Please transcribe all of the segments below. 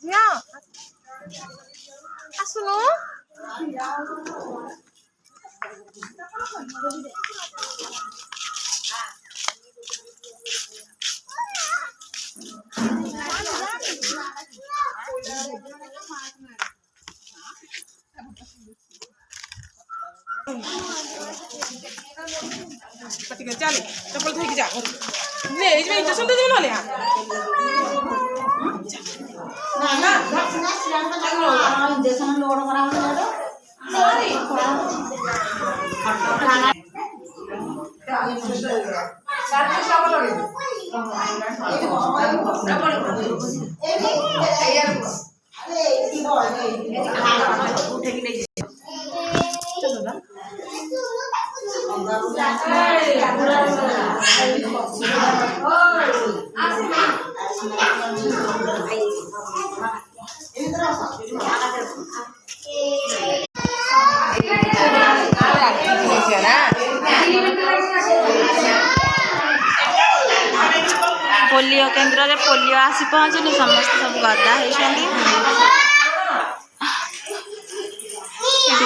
ଝିଅ ଆସୁନୁ। चल चप्पल थोड़ी जा ले इसमें इंजेक्शन दे दे ना ले ना इंजेक्शन लोड करा पोलियो केन्द्र रे पोलियो आसी पहुँचनी समस्त सब गदा होती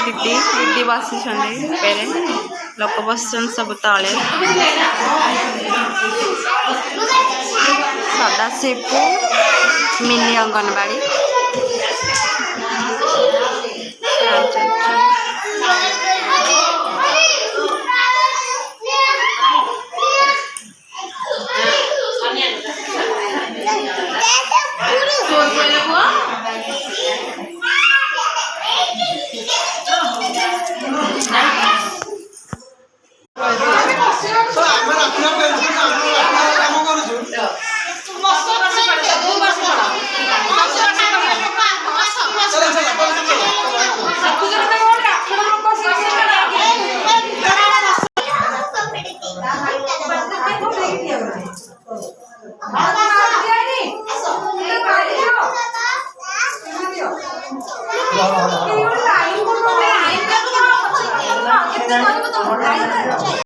दीदी दीदी बसी पेरे लोक बस सब तले सदाशिवपुर मिनी अंगनवाड़ी